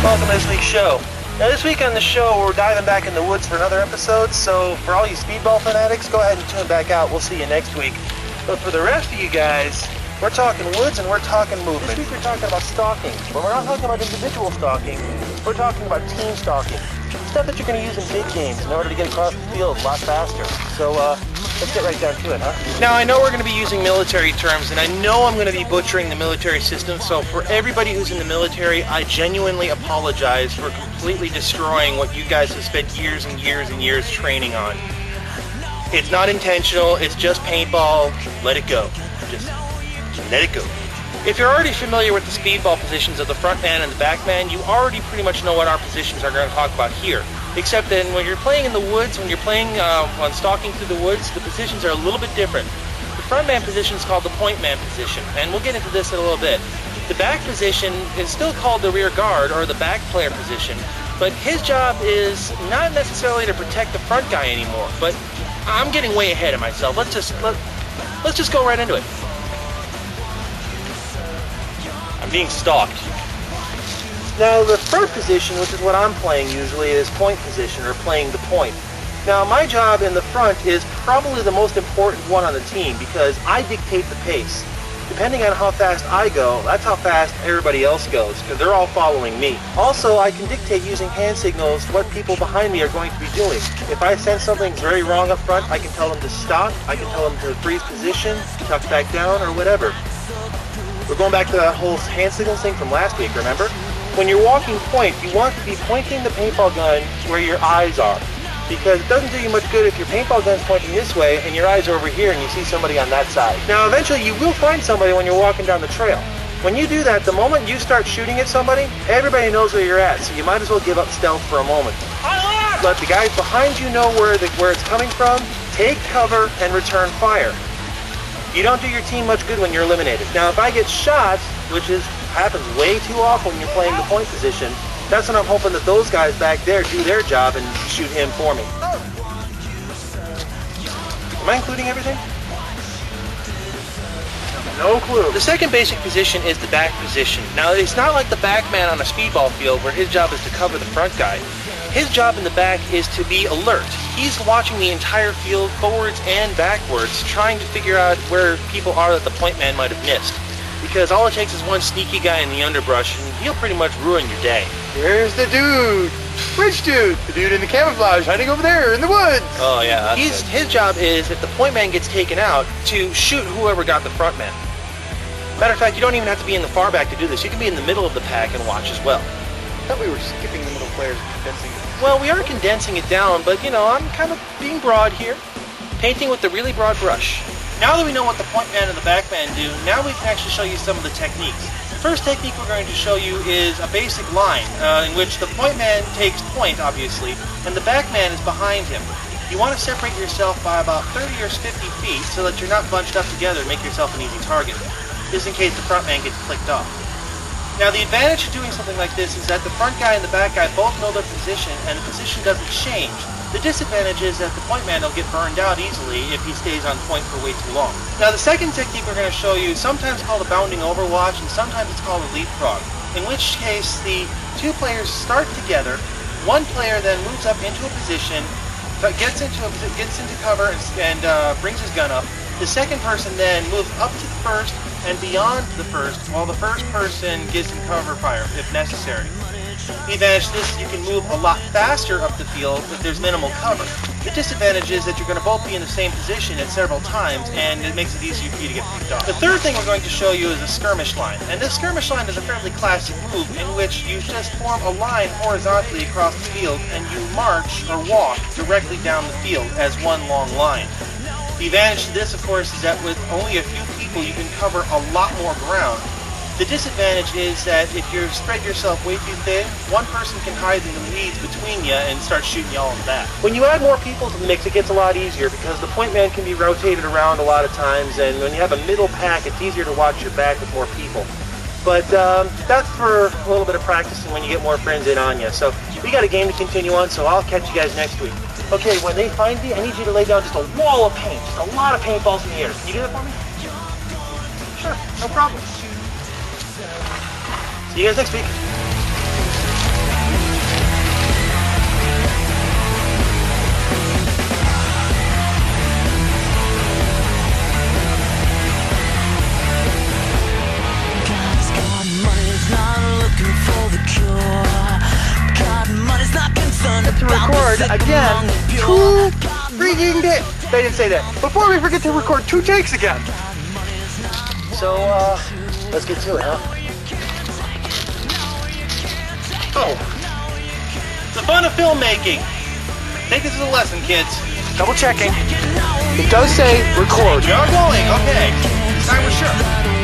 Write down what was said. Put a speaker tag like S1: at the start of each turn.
S1: Welcome to this week's show. Now this week on the show, we're diving back in the woods for another episode, so for all you speedball fanatics, go ahead and tune back out. We'll see you next week. But for the rest of you guys, we're talking woods and we're talking movement. This week we're talking about stalking, but we're not talking about individual stalking, we're talking about team stalking. Stuff that you're going to use in big games in order to get across the field a lot faster. So let's get right down to it, huh? Now I know we're going to be using military terms, and I know I'm going to be butchering the military system, so for everybody who's in the military, I genuinely apologize for completely destroying what you guys have spent years and years and years training on. It's not intentional, it's just paintball. Let it go. Just let it go. If you're already familiar with the speedball positions of the front man and the back man, you already pretty much know what our positions are going to talk about here. Except that when you're playing in the woods, when you're playing on stalking through the woods, the positions are a little bit different. The front man position is called the point man position, and we'll get into this in a little bit. The back position is still called the rear guard, or the back player position, but his job is not necessarily to protect the front guy anymore. But I'm getting way ahead of myself. Let's just go right into it. I'm being stalked. Now the front position, which is what I'm playing usually, is point position, or playing the point. Now my job in the front is probably the most important one on the team because I dictate the pace. Depending on how fast I go, that's how fast everybody else goes, because they're all following me. Also, I can dictate using hand signals what people behind me are going to be doing. If I sense something's very wrong up front, I can tell them to stop, I can tell them to freeze position, tuck back down, or whatever. We're going back to that whole hand signals thing from last week, remember? When you're walking point, you want to be pointing the paintball gun where your eyes are. Because it doesn't do you much good if your paintball gun's pointing this way and your eyes are over here and you see somebody on that side. Now eventually you will find somebody when you're walking down the trail. When you do that, the moment you start shooting at somebody, everybody knows where you're at, so you might as well give up stealth for a moment. Let the guys behind you know where it's coming from, take cover, and return fire. You don't do your team much good when you're eliminated. Now if I get shot, which happens way too often when you're playing the point position, that's when I'm hoping that those guys back there do their job and shoot him for me. Am I including everything? No clue. The second basic position is the back position. Now it's not like the back man on a speedball field where his job is to cover the front guy. His job in the back is to be alert. He's watching the entire field, forwards and backwards, trying to figure out where people are that the point man might have missed. Because all it takes is one sneaky guy in the underbrush and he'll pretty much ruin your day.
S2: Here's the dude! Which dude? The dude in the camouflage hiding over there in the woods!
S1: Oh yeah, his job is, if the point man gets taken out, to shoot whoever got the front man. Matter of fact, you don't even have to be in the far back to do this. You can be in the middle of the pack and watch as well.
S2: I thought we were skipping the middle players and condensing it.
S1: Well, we are condensing it down, but you know, I'm kind of being broad here. Painting with the really broad brush. Now that we know what the point man and the back man do, now we can actually show you some of the techniques. The first technique we're going to show you is a basic line, in which the point man takes point, obviously, and the back man is behind him. You want to separate yourself by about 30 or 50 feet so that you're not bunched up together and make yourself an easy target. Just in case the front man gets clicked off. Now the advantage of doing something like this is that the front guy and the back guy both know their position and the position doesn't change. The disadvantage is that the point man will get burned out easily if he stays on point for way too long. Now the second technique we're going to show you is sometimes called a bounding overwatch and sometimes it's called a leapfrog. In which case the two players start together, one player then moves up into a position, gets into cover and brings his gun up. The second person then moves up to the first and beyond the first, while the first person gives him cover fire if necessary. The advantage to this is you can move a lot faster up the field if there's minimal cover. The disadvantage is that you're going to both be in the same position at several times, and it makes it easier for you to get picked off. The third thing we're going to show you is a skirmish line, and this skirmish line is a fairly classic move in which you just form a line horizontally across the field and you march or walk directly down the field as one long line. The advantage to this, of course, is that with only a few people you can cover a lot more ground. The disadvantage is that if you spread yourself way too thin, one person can hide in the weeds between you and start shooting you all in the back. When you add more people to the mix, it gets a lot easier because the point man can be rotated around a lot of times, and when you have a middle pack, it's easier to watch your back with more people. But that's for a little bit of practice and when you get more friends in on you. So we got a game to continue on, so I'll catch you guys next week. Okay, when they find me, I need you to lay down just a wall of paint, just a lot of paintballs in the air. Can you do that for me? Sure, no problem. See you guys next week.
S2: record again 2 freaking days. They didn't say that. Before we forget to record 2 takes again.
S1: So, let's get to it, huh? Oh. The fun of filmmaking. Take this as a lesson, kids.
S2: Double checking. It does say record.
S1: We are going, okay. This time we're sure.